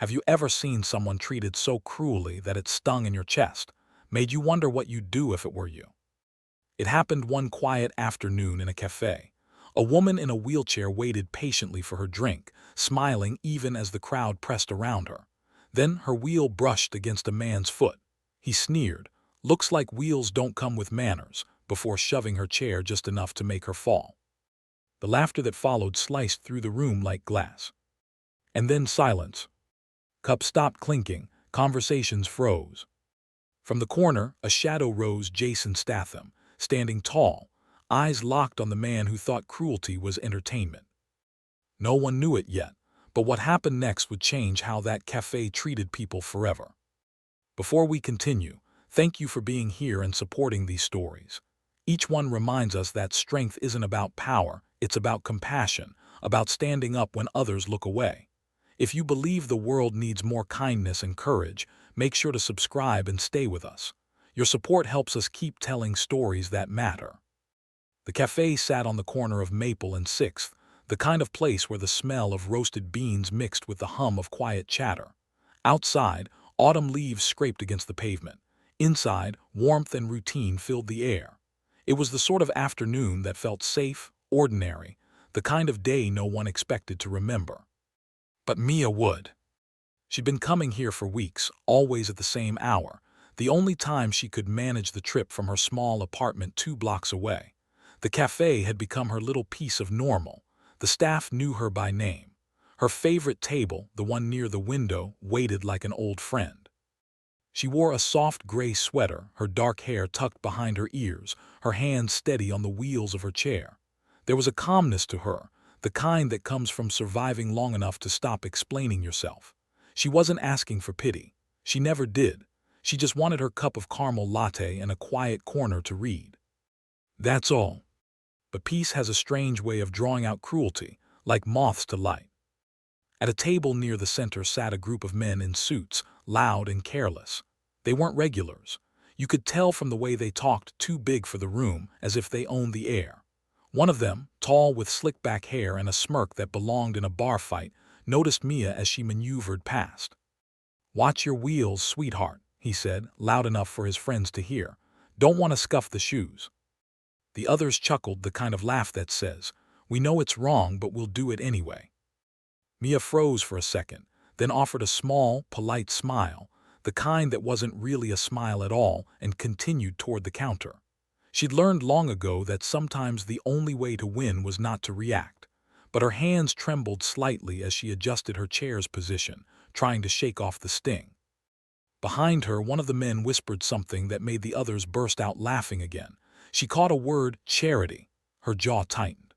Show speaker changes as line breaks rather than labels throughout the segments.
Have you ever seen someone treated so cruelly that it stung in your chest, made you wonder what you'd do if it were you? It happened one quiet afternoon in a café. A woman in a wheelchair waited patiently for her drink, smiling even as the crowd pressed around her. Then her wheel brushed against a man's foot. He sneered, "Looks like wheels don't come with manners," before shoving her chair just enough to make her fall. The laughter that followed sliced through the room like glass. And then silence. Cups stopped clinking, conversations froze. From the corner, a shadow rose Jasonstatham, standing tall, eyes locked on the man who thought cruelty was entertainment. No one knew it yet, but what happened next would change how that cafe treated people forever. Before we continue, thank you for being here and supporting these stories. Each one reminds us that strength isn't about power, it's about compassion, about standing up when others look away. If you believe the world needs more kindness and courage, make sure to subscribe and stay with us. Your support helps us keep telling stories that matter. The cafe sat on the corner of Maple and 6th, the kind of place where the smell of roasted beans mixed with the hum of quiet chatter. Outside, autumn leaves scraped against the pavement. Inside, warmth and routine filled the air. It was the sort of afternoon that felt safe, ordinary, the kind of day no one expected to remember. But Mia would. She'd been coming here for weeks, always at the same hour, the only time she could manage the trip from her small apartment 2 blocks away. The cafe had become her little piece of normal. The staff knew her by name. Her favorite table, the one near the window, waited like an old friend. She wore a soft gray sweater, her dark hair tucked behind her ears, her hands steady on the wheels of her chair. There was a calmness to her, the kind that comes from surviving long enough to stop explaining yourself. She wasn't asking for pity. She never did. She just wanted her cup of caramel latte and a quiet corner to read. That's all. But peace has a strange way of drawing out cruelty, like moths to light. At a table near the center sat a group of men in suits, loud and careless. They weren't regulars. You could tell from the way they talked, too big for the room, as if they owned the air. One of them, tall with slick-back hair and a smirk that belonged in a bar fight, noticed Mia as she maneuvered past. "Watch your wheels, sweetheart," he said, loud enough for his friends to hear. "Don't want to scuff the shoes." The others chuckled, the kind of laugh that says, "We know it's wrong, but we'll do it anyway." Mia froze for a second, then offered a small, polite smile, the kind that wasn't really a smile at all, and continued toward the counter. She'd learned long ago that sometimes the only way to win was not to react. But her hands trembled slightly as she adjusted her chair's position, trying to shake off the sting. Behind her, one of the men whispered something that made the others burst out laughing again. She caught a word, charity. Her jaw tightened.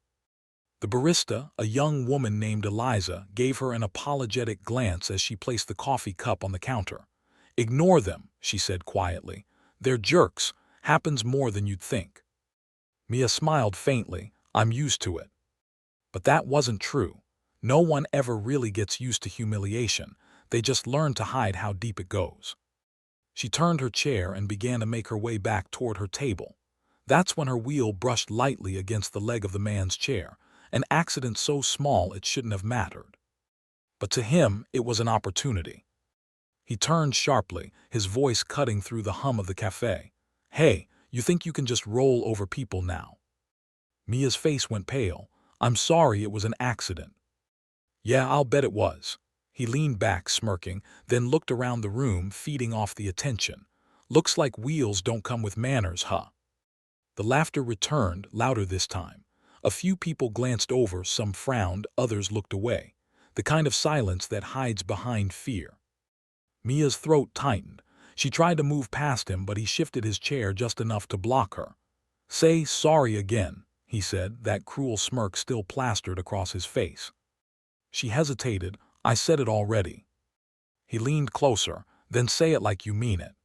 The barista, a young woman named Eliza, gave her an apologetic glance as she placed the coffee cup on the counter. "Ignore them," she said quietly. "They're jerks. Happens more than you'd think." Mia smiled faintly. "I'm used to it." But that wasn't true. No one ever really gets used to humiliation. They just learn to hide how deep it goes. She turned her chair and began to make her way back toward her table. That's when her wheel brushed lightly against the leg of the man's chair, an accident so small it shouldn't have mattered. But to him, it was an opportunity. He turned sharply, his voice cutting through the hum of the cafe. "Hey, you think you can just roll over people now?" Mia's face went pale. "I'm sorry, it was an accident." "Yeah, I'll bet it was." He leaned back, smirking, then looked around the room, feeding off the attention. "Looks like wheels don't come with manners, huh?" The laughter returned, louder this time. A few people glanced over, some frowned, others looked away. The kind of silence that hides behind fear. Mia's throat tightened. She tried to move past him, but he shifted his chair just enough to block her. "Say sorry again," he said, that cruel smirk still plastered across his face. She hesitated. "I said it already." He leaned closer. "Then say it like you mean it."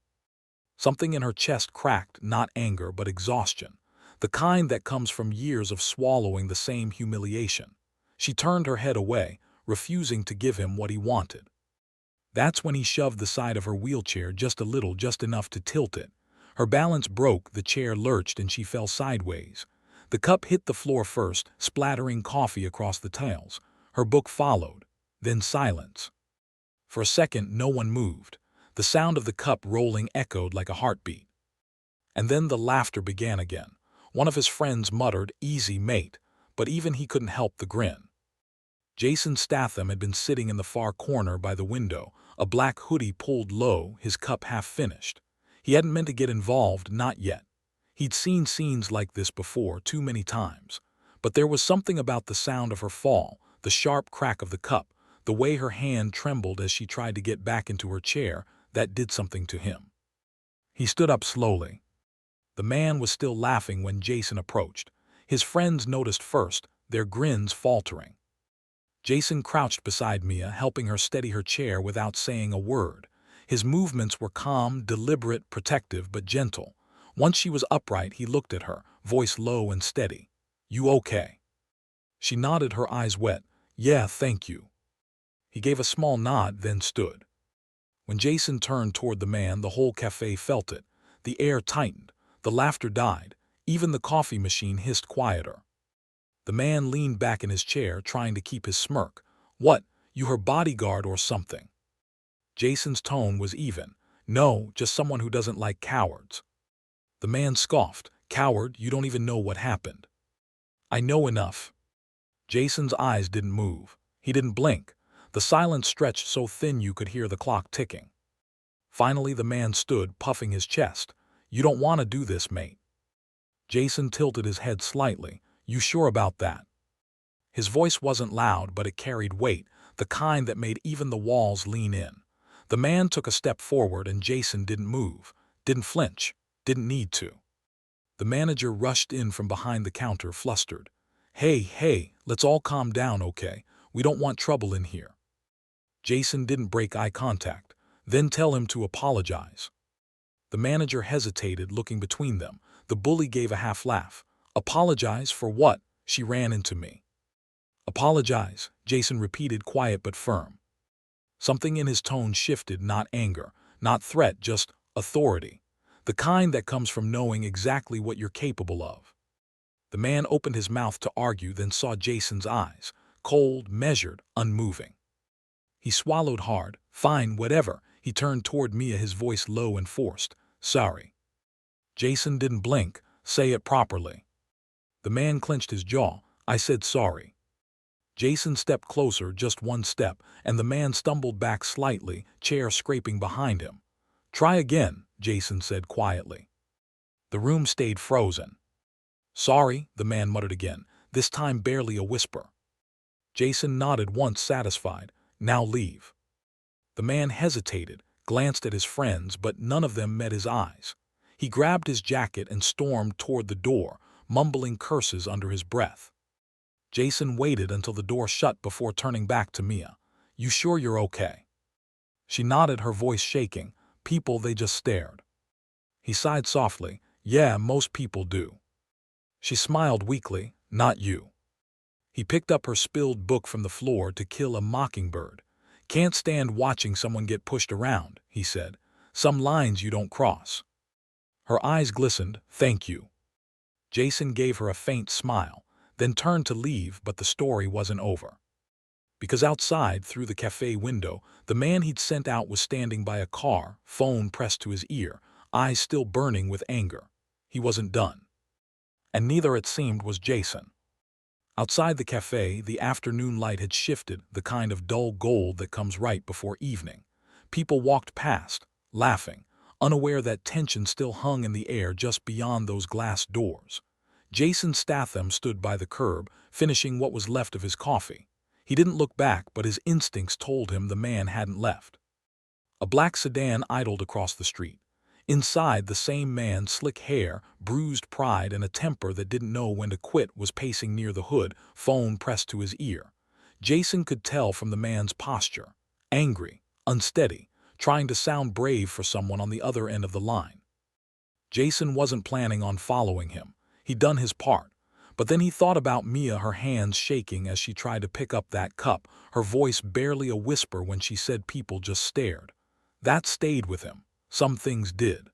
Something in her chest cracked, not anger but exhaustion, the kind that comes from years of swallowing the same humiliation. She turned her head away, refusing to give him what he wanted. That's when he shoved the side of her wheelchair just a little, just enough to tilt it. Her balance broke, the chair lurched, and she fell sideways. The cup hit the floor first, splattering coffee across the tiles. Her book followed. Then silence. For a second, no one moved. The sound of the cup rolling echoed like a heartbeat. And then the laughter began again. One of his friends muttered, "Easy, mate," but even he couldn't help the grin. Jasonstatham had been sitting in the far corner by the window, a black hoodie pulled low, his cup half finished. He hadn't meant to get involved, not yet. He'd seen scenes like this before, too many times. But there was something about the sound of her fall, the sharp crack of the cup, the way her hand trembled as she tried to get back into her chair, that did something to him. He stood up slowly. The man was still laughing when Jason approached. His friends noticed first, their grins faltering. Jason crouched beside Mia, helping her steady her chair without saying a word. His movements were calm, deliberate, protective, but gentle. Once she was upright, he looked at her, voice low and steady. "You okay?" She nodded, her eyes wet. "Yeah, thank you." He gave a small nod, then stood. When Jason turned toward the man, the whole cafe felt it. The air tightened. The laughter died. Even the coffee machine hissed quieter. The man leaned back in his chair, trying to keep his smirk. "What, you her bodyguard or something?" Jason's tone was even. "No, just someone who doesn't like cowards." The man scoffed. "Coward, you don't even know what happened." "I know enough." Jason's eyes didn't move. He didn't blink. The silence stretched so thin you could hear the clock ticking. Finally, the man stood, puffing his chest. "You don't want to do this, mate." Jason tilted his head slightly. "You sure about that?" His voice wasn't loud, but it carried weight, the kind that made even the walls lean in. The man took a step forward and Jason didn't move, didn't flinch, didn't need to. The manager rushed in from behind the counter, flustered. Hey, let's all calm down, okay? We don't want trouble in here." Jason didn't break eye contact. "Then tell him to apologize." The manager hesitated, looking between them. The bully gave a half laugh. "Apologize for what?" "She ran into me." "Apologize," Jason repeated, quiet but firm. Something in his tone shifted, not anger, not threat, just authority. The kind that comes from knowing exactly what you're capable of. The man opened his mouth to argue, then saw Jason's eyes, cold, measured, unmoving. He swallowed hard. "Fine, whatever." He turned toward Mia, his voice low and forced. "Sorry." Jason didn't blink. "Say it properly." The man clenched his jaw. "I said sorry." Jason stepped closer, just one step, and the man stumbled back slightly, chair scraping behind him. "Try again," Jason said quietly. The room stayed frozen. "Sorry," the man muttered again, this time barely a whisper. Jason nodded once, satisfied. "Now leave." The man hesitated, glanced at his friends, but none of them met his eyes. He grabbed his jacket and stormed toward the door, mumbling curses under his breath. Jason waited until the door shut before turning back to Mia. "You sure you're okay?" She nodded, her voice shaking. "People, they just stared." He sighed softly. "Yeah, most people do." She smiled weakly. "Not you." He picked up her spilled book from the floor. To Kill a Mockingbird. "Can't stand watching someone get pushed around," he said. "Some lines you don't cross." Her eyes glistened. "Thank you." Jason gave her a faint smile, then turned to leave, but the story wasn't over. Because outside, through the cafe window, the man he'd sent out was standing by a car, phone pressed to his ear, eyes still burning with anger. He wasn't done. And neither, it seemed, was Jason. Outside the cafe, the afternoon light had shifted, the kind of dull gold that comes right before evening. People walked past, laughing, unaware that tension still hung in the air just beyond those glass doors. Jasonstatham stood by the curb, finishing what was left of his coffee. He didn't look back, but his instincts told him the man hadn't left. A black sedan idled across the street. Inside, the same man, slick hair, bruised pride, and a temper that didn't know when to quit, was pacing near the hood, phone pressed to his ear. Jason could tell from the man's posture. Angry, unsteady, trying to sound brave for someone on the other end of the line. Jason wasn't planning on following him. He'd done his part. But then he thought about Mia, her hands shaking as she tried to pick up that cup, her voice barely a whisper when she said people just stared. That stayed with him. Some things did.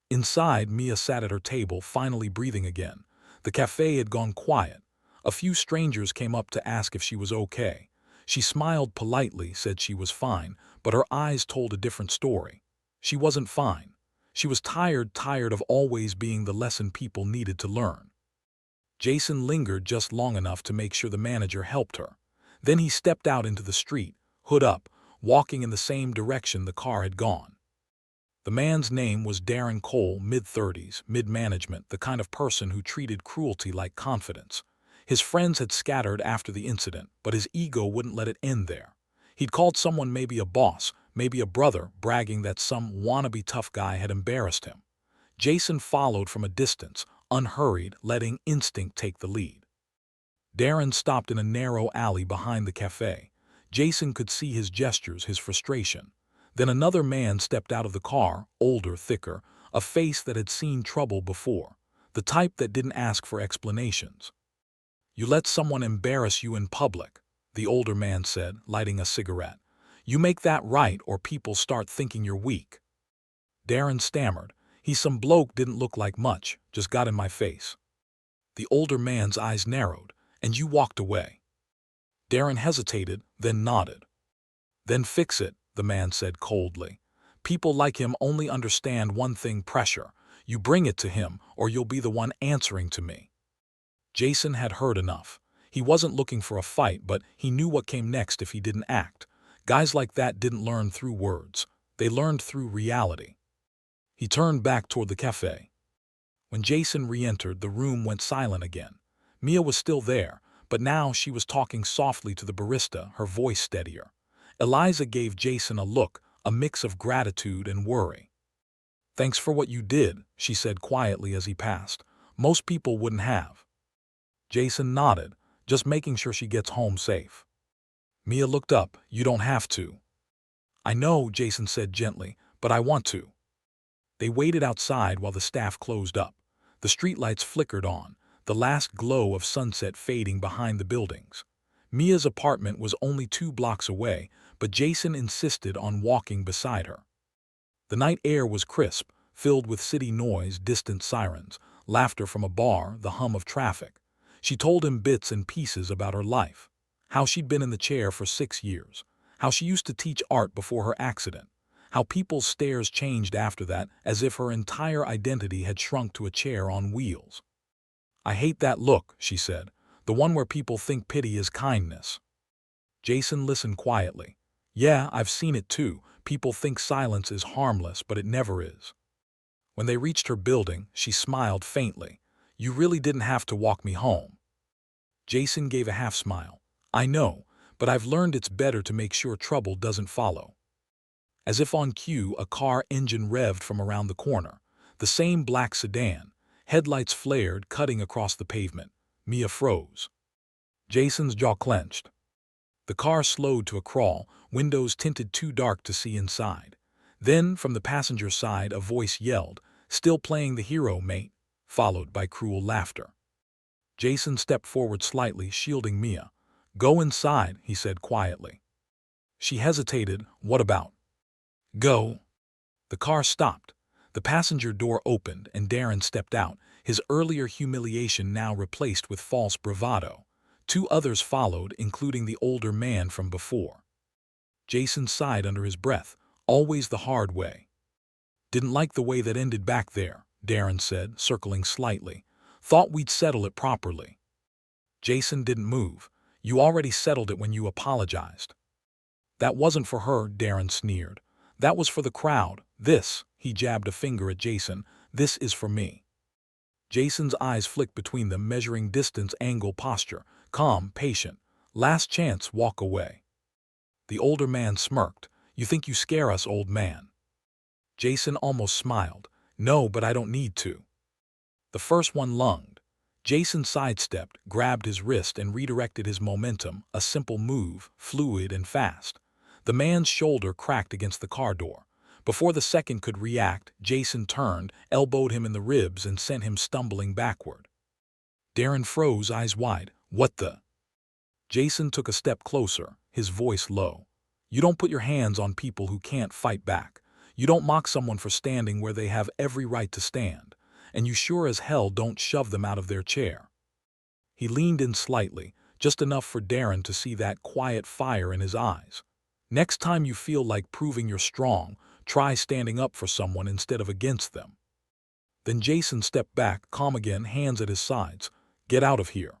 Inside, Mia sat at her table, finally breathing again. The cafe had gone quiet. A few strangers came up to ask if she was okay. She smiled politely, said she was fine, but her eyes told a different story. She wasn't fine. She was tired of always being the lesson people needed to learn. Jason lingered just long enough to make sure the manager helped her. Then he stepped out into the street, hood up, walking in the same direction the car had gone. The man's name was Darren Cole, mid-30s, mid-management, the kind of person who treated cruelty like confidence. His friends had scattered after the incident, but his ego wouldn't let it end there. He'd called someone maybe a boss, maybe a brother, bragging that some wannabe tough guy had embarrassed him. Jason followed from a distance, unhurried, letting instinct take the lead. Darren stopped in a narrow alley behind the café. Jason could see his gestures, his frustration. Then another man stepped out of the car, older, thicker, a face that had seen trouble before, the type that didn't ask for explanations. "You let someone embarrass you in public," the older man said, lighting a cigarette. "You make that right or people start thinking you're weak." Darren stammered. "He's some bloke, didn't look like much, just got in my face." The older man's eyes narrowed. "And you walked away." Darren hesitated, then nodded. "Then fix it," the man said coldly. "People like him only understand one thing: pressure. You bring it to him, or you'll be the one answering to me." Jason had heard enough. He wasn't looking for a fight, but he knew what came next if he didn't act. Guys like that didn't learn through words. They learned through reality. He turned back toward the cafe. When Jason re-entered, the room went silent again. Mia was still there, but now she was talking softly to the barista, her voice steadier. Eliza gave Jason a look, a mix of gratitude and worry. "Thanks for what you did," she said quietly as he passed. "Most people wouldn't have." Jason nodded, just making sure she gets home safe. Mia looked up. "You don't have to." "I know," Jason said gently, "but I want to." They waited outside while the staff closed up. The streetlights flickered on, the last glow of sunset fading behind the buildings. Mia's apartment was only 2 blocks away, but Jason insisted on walking beside her. The night air was crisp, filled with city noise, distant sirens, laughter from a bar, the hum of traffic. She told him bits and pieces about her life. How she'd been in the chair for 6 years. How she used to teach art before her accident. How people's stares changed after that, as if her entire identity had shrunk to a chair on wheels. "I hate that look," she said. "The one where people think pity is kindness." Jason listened quietly. "Yeah, I've seen it too. People think silence is harmless, but it never is." When they reached her building, she smiled faintly. "You really didn't have to walk me home." Jason gave a half-smile. "I know, but I've learned it's better to make sure trouble doesn't follow." As if on cue, a car engine revved from around the corner. The same black sedan. Headlights flared, cutting across the pavement. Mia froze. Jason's jaw clenched. The car slowed to a crawl, windows tinted too dark to see inside. Then, from the passenger side, a voice yelled, "Still playing the hero, mate," followed by cruel laughter. Jason stepped forward slightly, shielding Mia. "Go inside," he said quietly. She hesitated. "What about?" "Go." The car stopped. The passenger door opened, and Darren stepped out, his earlier humiliation now replaced with false bravado. 2 others followed, including the older man from before. Jason sighed under his breath, always the hard way. "Didn't like the way that ended back there," Darren said, circling slightly. "Thought we'd settle it properly." Jason didn't move. "You already settled it when you apologized." "That wasn't for her," Darren sneered. "That was for the crowd. This," he jabbed a finger at Jason, "this is for me." Jason's eyes flicked between them, measuring distance, angle, posture. Calm, patient. "Last chance, walk away." The older man smirked. "You think you scare us, old man." Jason almost smiled. "No, but I don't need to." The first one lunged. Jason sidestepped, grabbed his wrist, and redirected his momentum, a simple move, fluid and fast. The man's shoulder cracked against the car door. Before the second could react, Jason turned, elbowed him in the ribs, and sent him stumbling backward. Darren froze, eyes wide. "What the?" Jason took a step closer, his voice low. "You don't put your hands on people who can't fight back. You don't mock someone for standing where they have every right to stand. And you sure as hell don't shove them out of their chair." He leaned in slightly, just enough for Darren to see that quiet fire in his eyes. Next time you feel like proving you're strong, try standing up for someone instead of against them. Then Jason stepped back, calm again, hands at his sides. Get out of here.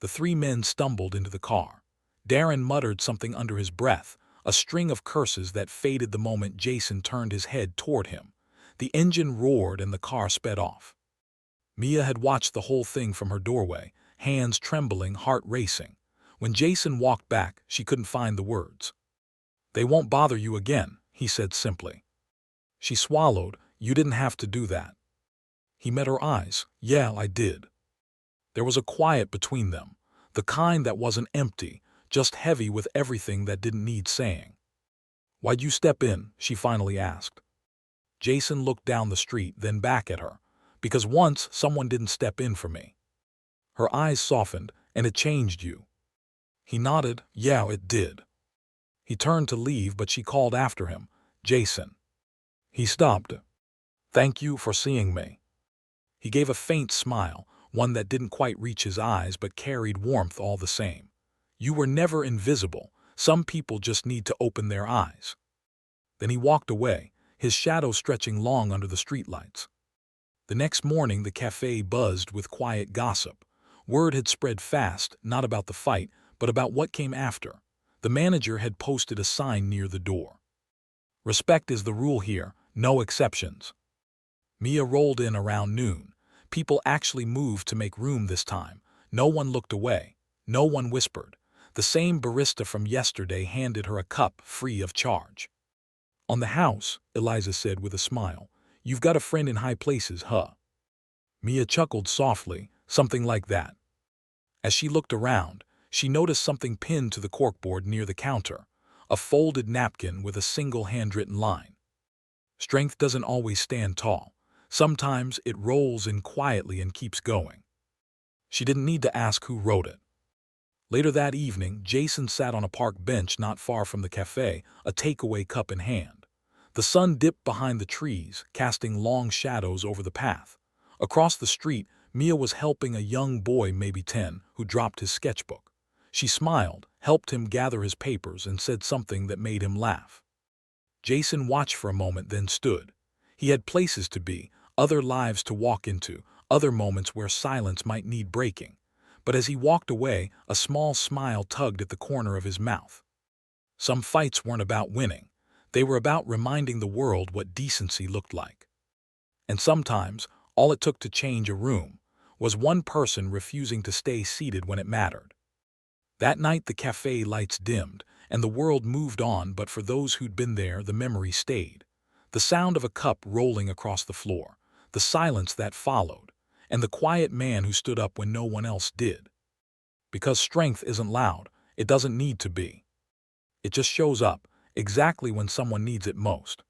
The three men stumbled into the car. Darren muttered something under his breath, a string of curses that faded the moment Jason turned his head toward him. The engine roared and the car sped off. Mia had watched the whole thing from her doorway, hands trembling, heart racing. When Jason walked back, she couldn't find the words. "They won't bother you again," he said simply. She swallowed. "You didn't have to do that." He met her eyes. "Yeah, I did." There was a quiet between them, the kind that wasn't empty, just heavy with everything that didn't need saying. "Why'd you step in?" she finally asked. Jason looked down the street, then back at her. "Because once someone didn't step in for me." Her eyes softened. "And it changed you." He nodded. "Yeah, it did." He turned to leave, but she called after him. "Jason." He stopped. "Thank you for seeing me." He gave a faint smile, one that didn't quite reach his eyes but carried warmth all the same. "You were never invisible. Some people just need to open their eyes." Then he walked away, his shadow stretching long under the streetlights. The next morning the café buzzed with quiet gossip. Word had spread fast, not about the fight, but about what came after. The manager had posted a sign near the door. "Respect is the rule here, no exceptions." Mia rolled in around noon. People actually moved to make room this time. No one looked away. No one whispered. The same barista from yesterday handed her a cup free of charge. "On the house," Eliza said with a smile. "You've got a friend in high places, huh?" Mia chuckled softly, something like that. As she looked around, she noticed something pinned to the corkboard near the counter, a folded napkin with a single handwritten line. "Strength doesn't always stand tall. Sometimes it rolls in quietly and keeps going." She didn't need to ask who wrote it. Later that evening, Jason sat on a park bench not far from the cafe, a takeaway cup in hand. The sun dipped behind the trees, casting long shadows over the path. Across the street, Mia was helping a young boy, maybe 10, who dropped his sketchbook. She smiled, helped him gather his papers, and said something that made him laugh. Jason watched for a moment, then stood. He had places to be, other lives to walk into, other moments where silence might need breaking. But as he walked away, a small smile tugged at the corner of his mouth. Some fights weren't about winning. They were about reminding the world what decency looked like. And sometimes, all it took to change a room was one person refusing to stay seated when it mattered. That night the cafe lights dimmed, and the world moved on, but for those who'd been there, the memory stayed. The sound of a cup rolling across the floor, the silence that followed, and the quiet man who stood up when no one else did. Because strength isn't loud, it doesn't need to be. It just shows up, exactly when someone needs it most.